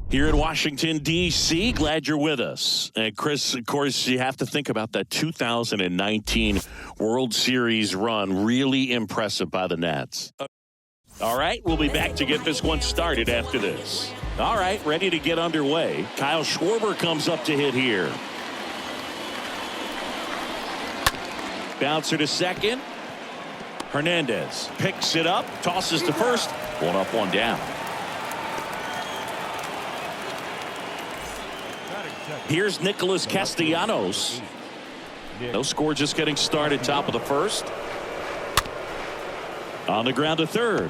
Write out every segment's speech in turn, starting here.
Here in Washington, D.C., glad you're with us. And Chris, of course, you have to think about that 2019 World Series run. Really impressive by the Nats. All right, we'll be back to get this one started after this. All right, ready to get underway. Kyle Schwarber comes up to hit here. Bouncer to second. Hernandez picks it up, tosses to first. One up, one down. Here's Nicholas Castellanos. No score, just getting started, top of the first. On the ground to third.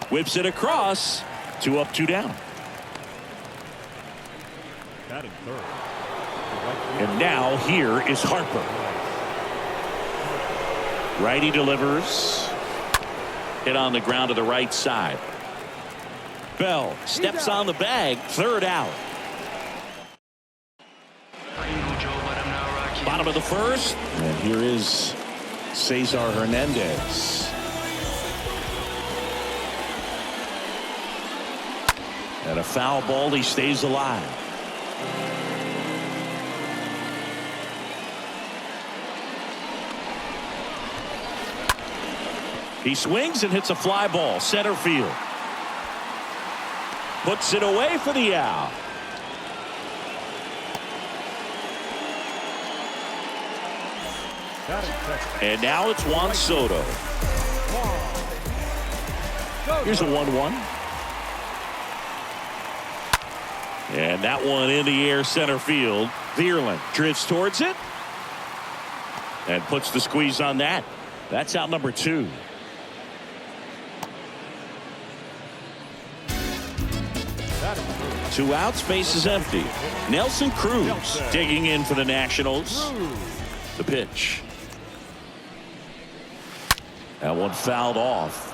Whips it across. 2 up, 2 down. And now here is Harper. Righty delivers. Hit on the ground to the right side. Bell steps on the bag. Third out. Bottom of the first. And here is Cesar Hernandez. And a foul ball. He stays alive. He swings and hits a fly ball. Center field. Puts it away for the out. And now it's Juan Soto. Here's a 1-1. And that one in the air, center field. Vierling drifts towards it and puts the squeeze on that. That's out number 2. Two outs, base is empty. Nelson Cruz digging in for the Nationals. The pitch. That one fouled off.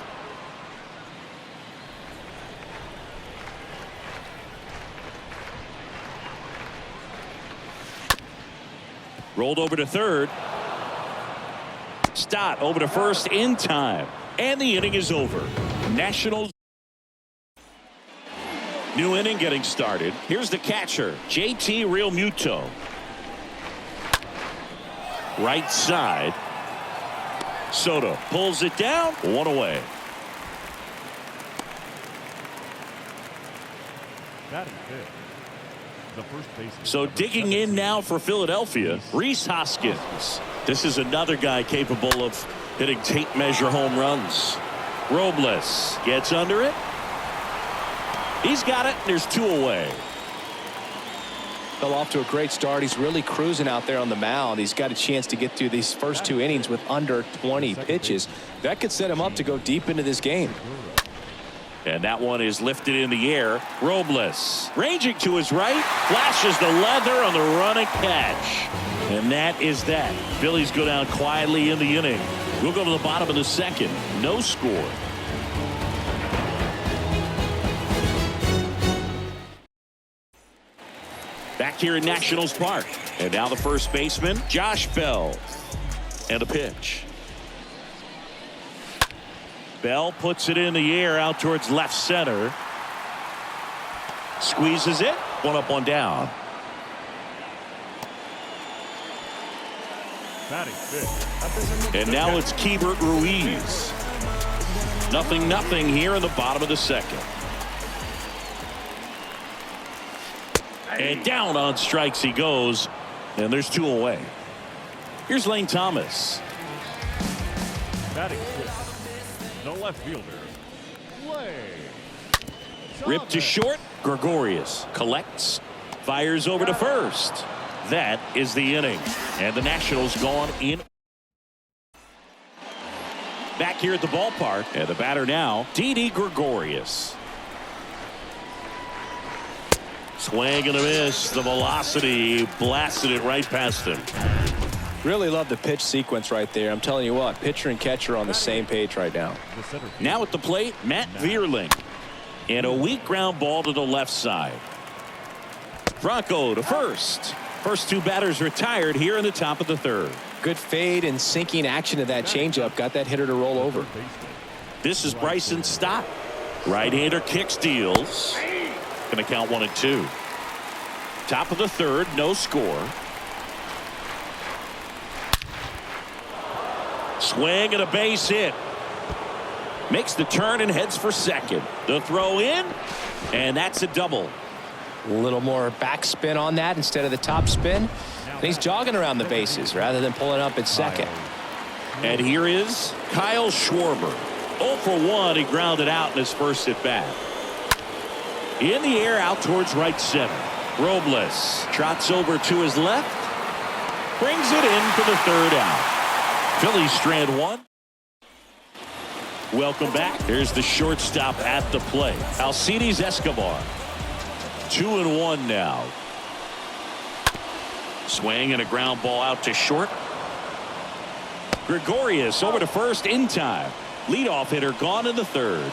Rolled over to third. Stott over to first in time. And the inning is over. Nationals. New inning getting started. Here's the catcher, JT Realmuto. Right side. Soto pulls it down. One away. So digging in now for Philadelphia, Rhys Hoskins. This is another guy capable of hitting tape measure home runs. Robles gets under it. He's got it. There's 2 away. Fell off to a great start. He's really cruising out there on the mound. He's got a chance to get through these first 2 innings with under 20 pitches. That could set him up to go deep into this game. And that one is lifted in the air. Robles ranging to his right, flashes the leather on the running catch. And that is that. Phillies go down quietly in the inning. We'll go to the bottom of the second. No score. Back here in Nationals Park. And now the first baseman, Josh Bell. And a pitch. Bell puts it in the air out towards left center. Squeezes it. 1 up, 1 down. And now it's Keibert Ruiz. 0-0 here in the bottom of the second. And down on strikes he goes. And there's 2 away. Here's Lane Thomas. No left fielder. Play. Ripped to short. Gregorius collects. Fires over to first. That is the inning. And the Nationals gone in. Back here at the ballpark. And the batter now, Didi Gregorius. Swing and a miss. The velocity blasted it right past him. Really love the pitch sequence right there. I'm telling you what, pitcher and catcher on the same page right now. Now at the plate, Matt Vierling. And a weak ground ball to the left side. Franco to first. First 2 batters retired here in the top of the third. Good fade and sinking action to that changeup. Got that hitter to roll over. This is Bryson Stott. Right-hander kick steals. and the count 1-2. Top of the third, no score. Swing and a base hit. Makes the turn and heads for second. The throw in, and that's a double. A little more backspin on that instead of the top spin. And he's jogging around the bases rather than pulling up at second. And here is Kyle Schwarber. 0 for 1. He grounded out in his first at bat. In the air out towards right center. Robles trots over to his left. Brings it in for the third out. Phillies strand one. Welcome back. Here's the shortstop at the plate. Alcides Escobar. 2-1 now. Swing and a ground ball out to short. Gregorius over to first in time. Leadoff hitter gone in the third.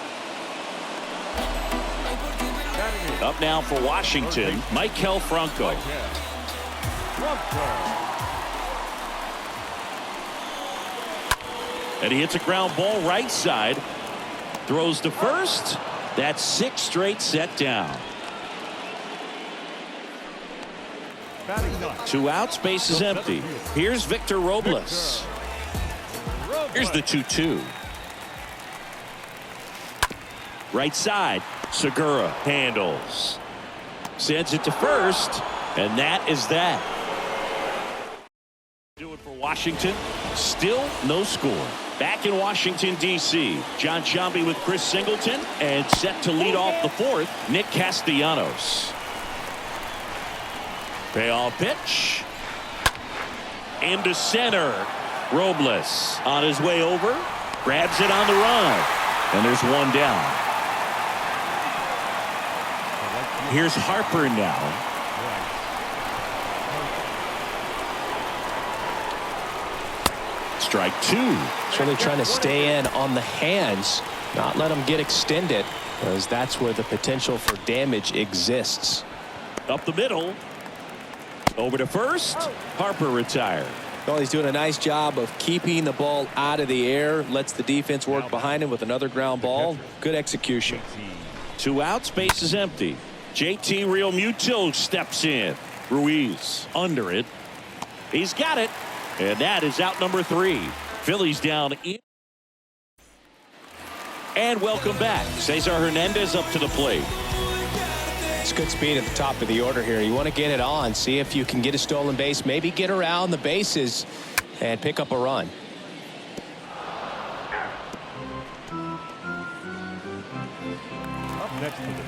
Up now for Washington, Maikel Franco. And he hits a ground ball right side. Throws to first. That's 6 straight set down. 2 outs, base is empty. Here's Victor Robles. Here's the 2-2. Right side, Segura handles. Sends it to first, and that is that. Do it for Washington. Still no score. Back in Washington, D.C., John Sciambi with Chris Singleton, and set to lead off the fourth, Nick Castellanos. Payoff pitch. Into center. Robles on his way over. Grabs it on the run. And there's one down. Here's Harper now. Strike 2. So they're trying to stay in on the hands, not let them get extended, because that's where the potential for damage exists. Up the middle. Over to first. Harper retired. Well, he's doing a nice job of keeping the ball out of the air. Lets the defense work behind him with another ground ball. Good execution. 2 outs, base is empty. JT Realmuto steps in. Ruiz under it. He's got it. And that is out number 3. Phillies down in. And welcome back. Cesar Hernandez up to the plate. It's good speed at the top of the order here. You want to get it on, see if you can get a stolen base, maybe get around the bases and pick up a run.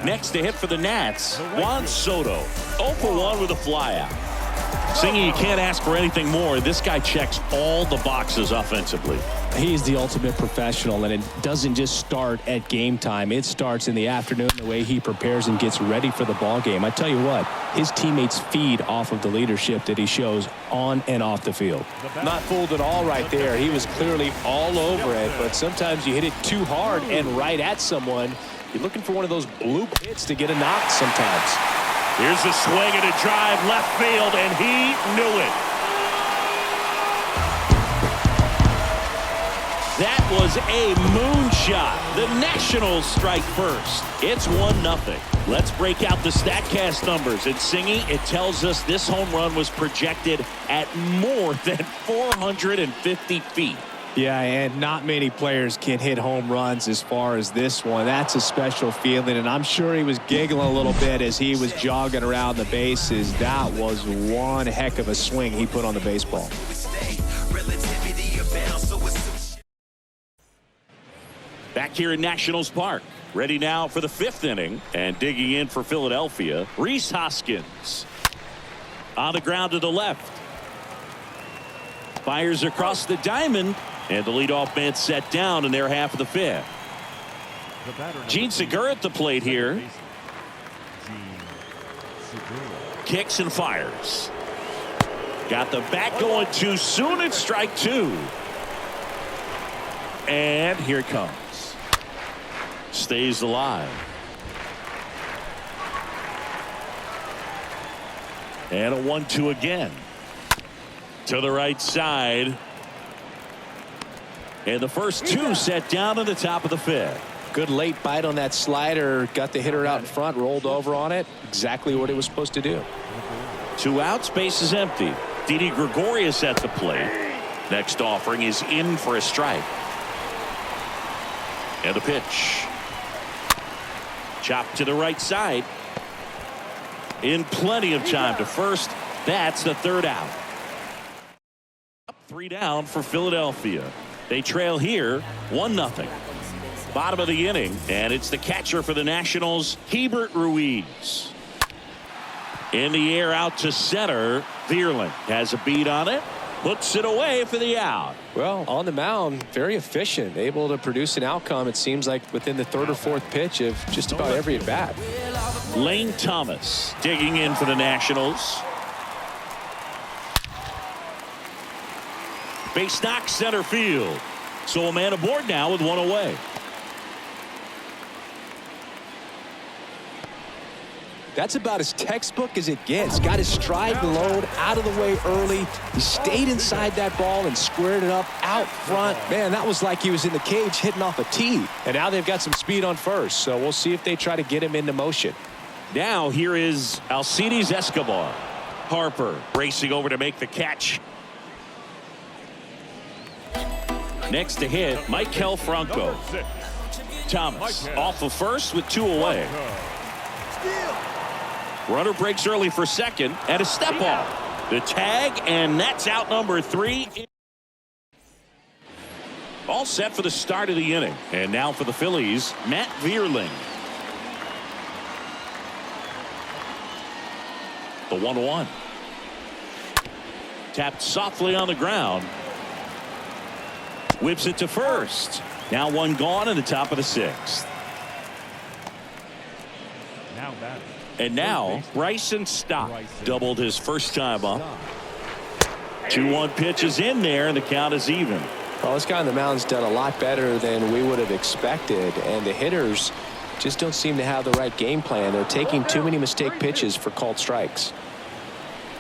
Next to hit for the Nats, Juan Soto. 0 for 1 with a flyout. Singy, you can't ask for anything more. This guy checks all the boxes offensively. He's the ultimate professional, and it doesn't just start at game time. It starts in the afternoon, the way he prepares and gets ready for the ball game. I tell you what, his teammates feed off of the leadership that he shows on and off the field. Not fooled at all right there. He was clearly all over it, but sometimes you hit it too hard and right at someone. You're looking for one of those bloop hits to get a knock sometimes. Here's a swing and a drive left field, and he knew it. That was a moonshot. The Nationals strike first. It's 1-0. Let's break out the StatCast numbers. And Singy, it tells us this home run was projected at more than 450 feet. Yeah, and not many players can hit home runs as far as this one. That's a special feeling, and I'm sure he was giggling a little bit as he was jogging around the bases. That was one heck of a swing he put on the baseball. Back here in Nationals Park, ready now for the 5th inning, and digging in for Philadelphia, Rhys Hoskins. On the ground to the left. Fires across the diamond, and the leadoff man set down in their half of the 5th. Gene Segura at the plate here. Kicks and fires. Got the bat going too soon. It's strike 2. And here it comes. Stays alive. And a 1-2 again. To the right side. And the first 2 set down at the top of the 5th. Good late bite on that slider. Got the hitter out in front, rolled over on it. Exactly what it was supposed to do. 2 outs, base is empty. Didi Gregorius at the plate. Next offering is in for a strike. And the pitch. Chopped to the right side. In plenty of time to first. That's the 3rd out. 3 down for Philadelphia. They trail here 1-0. Bottom of the inning, and it's the catcher for the Nationals, Hebert Ruiz. In the air out to center. Vierling has a beat on it. Puts it away for the out. Well, on the mound, very efficient, able to produce an outcome, it seems like, within the 3rd or 4th pitch of just about every at bat. Lane Thomas digging in for the Nationals. Base knock center field. So a man aboard now with 1 away. That's about as textbook as it gets. Got his stride load out of the way early. He stayed inside that ball and squared it up out front. Man, that was like he was in the cage hitting off a tee. And now they've got some speed on first, so we'll see if they try to get him into motion. Now here is Alcides Escobar. Harper racing over to make the catch. Next to hit, Maikel Franco. Thomas off of first with 2 away. Runner breaks early for second and a step off. The tag, and that's out number 3. All set for the start of the inning. And now for the Phillies, Matt Vierling. The 1-1. Tapped softly on the ground. Whips it to first. Now 1 gone in the top of the 6th. And now Bryson Stott doubled his first time up. 2-1 pitch is in there, and the count is even. Well, this guy on the mound's done a lot better than we would have expected, and the hitters just don't seem to have the right game plan. They're taking too many mistake pitches for called strikes.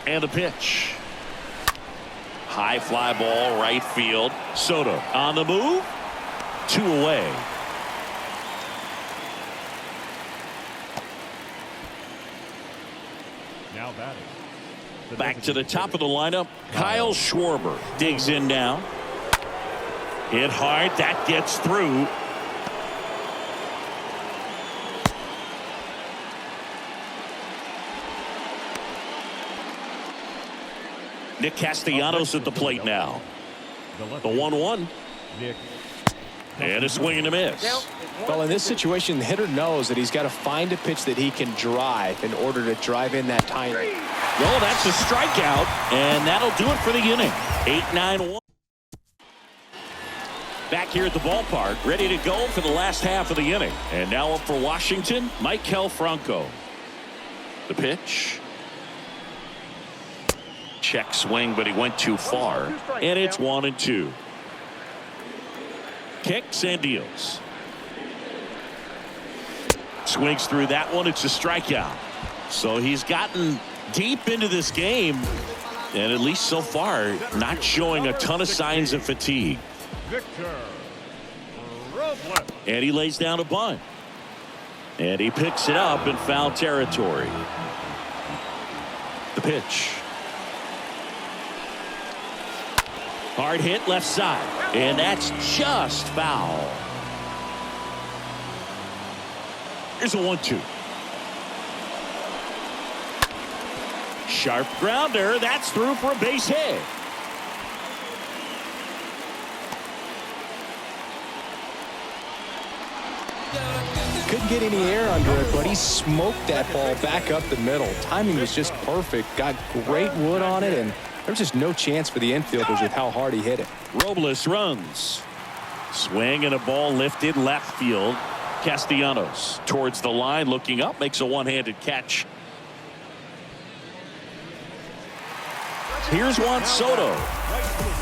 And the pitch. High fly ball, right field. Soto on the move. 2 away. Now batting. Back to the top of the lineup. Kyle Schwarber digs in now. Hit hard. That gets through. Nick Castellanos at the plate now. The 1-1. And a swing and a miss. Well, in this situation, the hitter knows that he's got to find a pitch that he can drive in order to drive in that timing. Well, that's a strikeout, and that'll do it for the inning. 8-9-1. Back here at the ballpark, ready to go for the last half of the inning. And now up for Washington, Maikel Franco. The pitch. Check swing, but he went too far. And it's 1-2. Kicks and deals. Swings through that one. It's a strikeout. So he's gotten deep into this game, and at least so far, not showing a ton of signs of fatigue. And he lays down a bunt. And he picks it up in foul territory. The pitch. Hard hit left side, and that's just foul. Here's a 1-2. Sharp grounder. That's through for a base hit. Couldn't get any air under it, but he smoked that ball back up the middle. Timing was just perfect. Got great wood on it, and there's just no chance for the infielders with how hard he hit it. Robles runs. Swing and a ball lifted left field. Castellanos towards the line, looking up, makes a one-handed catch. Here's Juan Soto.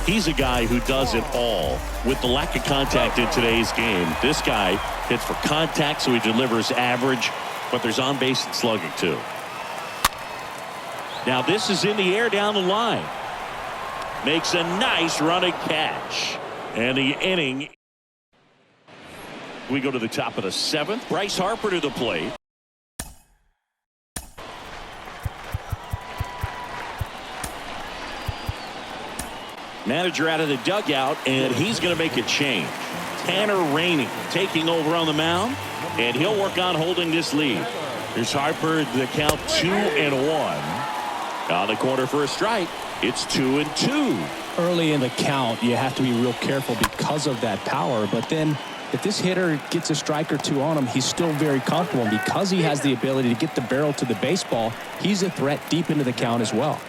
He's a guy who does it all. With the lack of contact in today's game, this guy hits for contact, so he delivers average, but there's on-base and slugging too. Now this is in the air down the line. Makes a nice running catch. And the inning. We go to the top of the 7th. Bryce Harper to the plate. Manager out of the dugout, and he's going to make a change. Tanner Rainey taking over on the mound, and he'll work on holding this lead. Here's Harper, the count 2-1. On the corner for a strike. It's 2-2. Early in the count, you have to be real careful because of that power. But then if this hitter gets a strike or two on him, he's still very comfortable. And because he has the ability to get the barrel to the baseball, he's a threat deep into the count as well.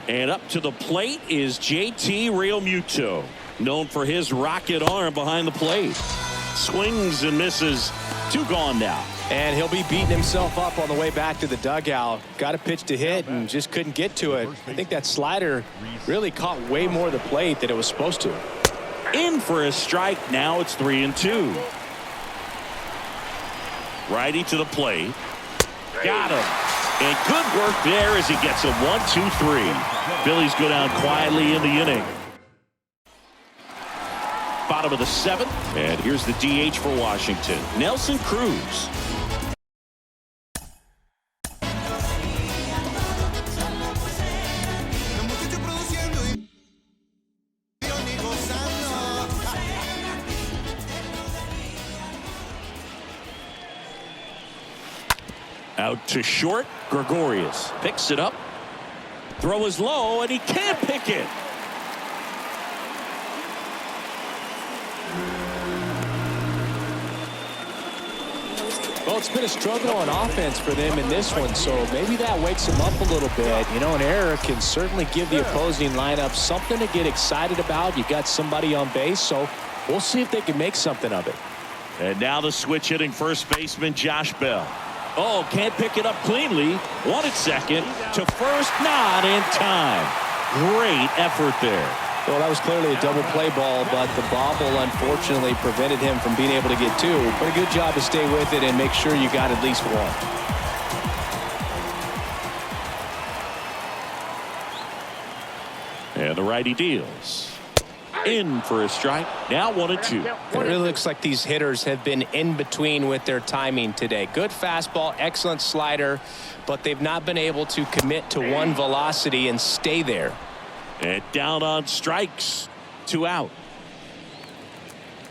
And up to the plate is JT Realmuto, known for his rocket arm behind the plate. Swings and misses. 2 gone now. And he'll be beating himself up on the way back to the dugout. Got a pitch to hit and just couldn't get to it. I think that slider really caught way more of the plate than it was supposed to. In for a strike. Now it's 3-2. Righty to the plate. Got him. And good work there as he gets a 1-2-3. Phillies go down quietly in the inning. Bottom of the 7th. And here's the DH for Washington, Nelson Cruz. Out to short. Gregorius picks it up. Throw is low, and he can't pick it. Well, it's been a struggle on offense for them in this one, so maybe that wakes them up a little bit. You know, an error can certainly give the opposing lineup something to get excited about. You got somebody on base, so we'll see if they can make something of it. And now the switch hitting first baseman Josh Bell. Oh, can't pick it up cleanly. Wanted second to first, not in time. Great effort there. Well, that was clearly a double play ball, but the bobble unfortunately prevented him from being able to get 2. But a good job to stay with it and make sure you got at least 1. And the righty deals. In for a strike. Now 1-2. It really looks like these hitters have been in between with their timing today. Good fastball, excellent slider, but they've not been able to commit to one velocity and stay there. And down on strikes. 2 out.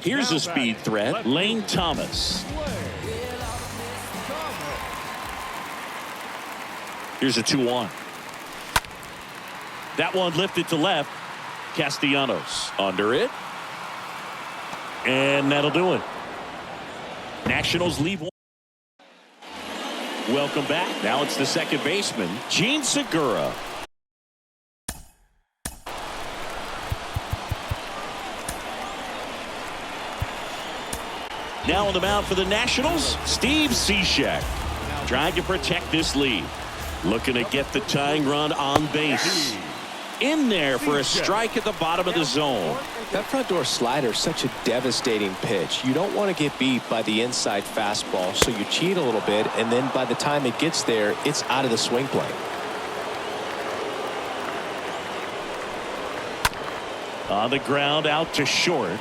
Here's a speed threat, Lane Thomas. Here's a 2-1. That one lifted to left. Castellanos under it. And that'll do it. Nationals leave 1. Welcome back. Now it's the second baseman, Gene Segura. Now on the mound for the Nationals, Steve Cishek. Trying to protect this lead. Looking to get the tying run on base. In there for a strike at the bottom of the zone. That front door slider is such a devastating pitch. You don't want to get beat by the inside fastball, so you cheat a little bit, and then by the time it gets there, it's out of the swing plane. On the ground, out to short.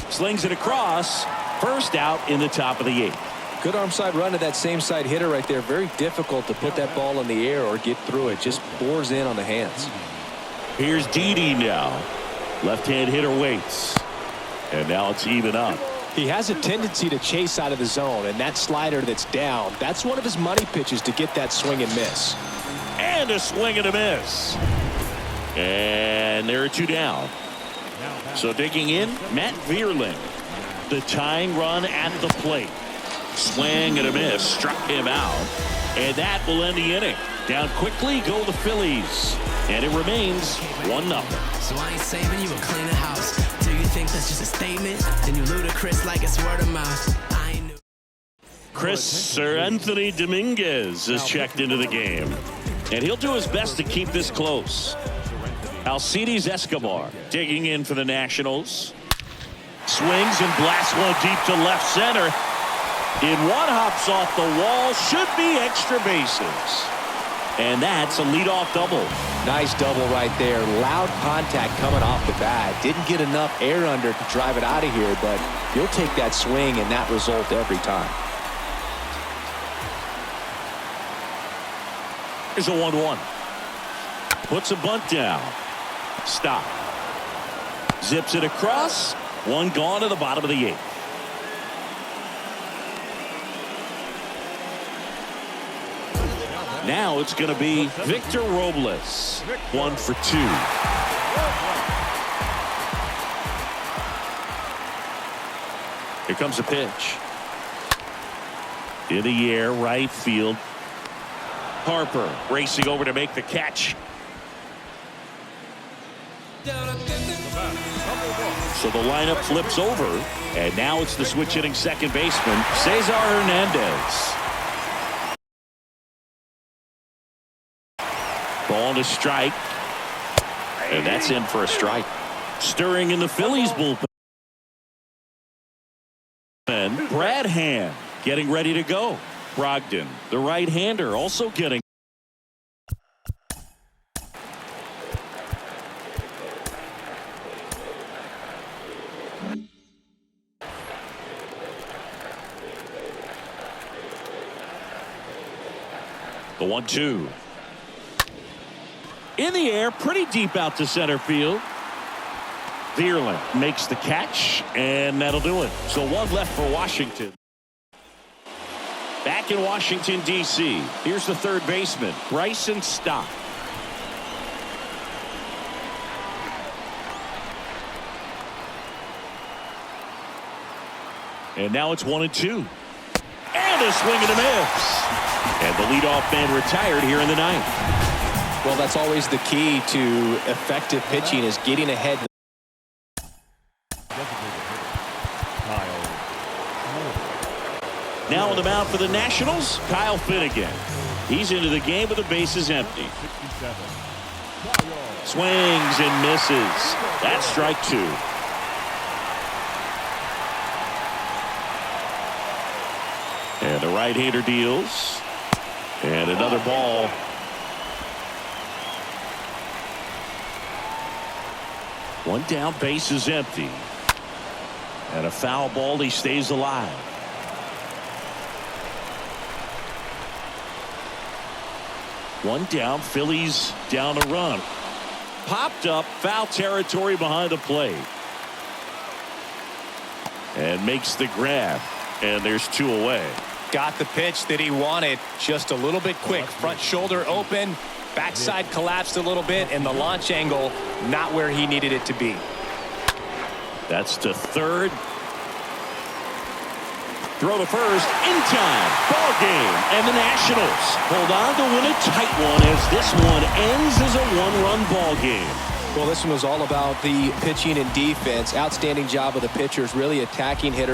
Slings it across. First out in the top of the 8th. Good arm side run to that same side hitter right there. Very difficult to put that ball in the air or get through it. Just bores in on the hands. Here's Didi now. Left-hand hitter waits. And now it's even up. He has a tendency to chase out of the zone, and that slider that's down, that's one of his money pitches to get that swing and miss. And a swing and a miss. And there are 2 down. So digging in, Matt Vierling. The tying run at the plate. Swing and a miss. Struck him out. And that will end the inning. Down quickly go the Phillies. And it remains 1-0. So I ain't saving you a cleaner house. Do you think that's just a statement? Then you ludicrous like it's word of mouth. I ain't new. Sir Anthony Dominguez is checked into the game. And he'll do his best to keep this close. Alcides Escobar digging in for the Nationals. Swings and blasts one deep to left center. In one, hops off the wall. Should be extra bases. And that's a leadoff double. Nice double right there. Loud contact coming off the bat. Didn't get enough air under to drive it out of here, but you'll take that swing and that result every time. Here's a 1-1. Puts a bunt down. Stop. Zips it across. One gone to the bottom of the 8th. Now it's going to be Victor Robles. 1 for 2. Here comes a pitch. In the air, right field. Harper racing over to make the catch. So the lineup flips over, and now it's the switch hitting second baseman, Cesar Hernandez. Ball to strike, and that's in for a strike. Stirring in the Phillies bullpen. Brad Hand getting ready to go. Brogdon, the right-hander, also getting. The 1-2. In the air, pretty deep out to center field. Vierling makes the catch, and that'll do it. So one left for Washington. Back in Washington, D.C., here's the third baseman, Bryson Stott. And now it's 1-2. And a swing and a miss. And the leadoff man retired here in the 9th. Well, that's always the key to effective pitching, is getting ahead. Now on the mound for the Nationals, Kyle Finnegan. He's into the game with the bases empty. Swings and misses. That's strike 2. And the right-hander deals. And another ball. One down, base is empty. And a foul ball, he stays alive. One down, Phillies down a run. Popped up, foul territory behind the plate. And makes the grab. And there's 2 away. Got the pitch that he wanted, just a little bit quick. Front shoulder open, backside collapsed a little bit, and the launch angle not where he needed it to be. That's to third. Throw to first in time. Ball game. And the Nationals hold on to win a tight one as this one ends as a 1-run ball game. Well, this one was all about the pitching and defense. Outstanding job of the pitchers, really attacking hitters.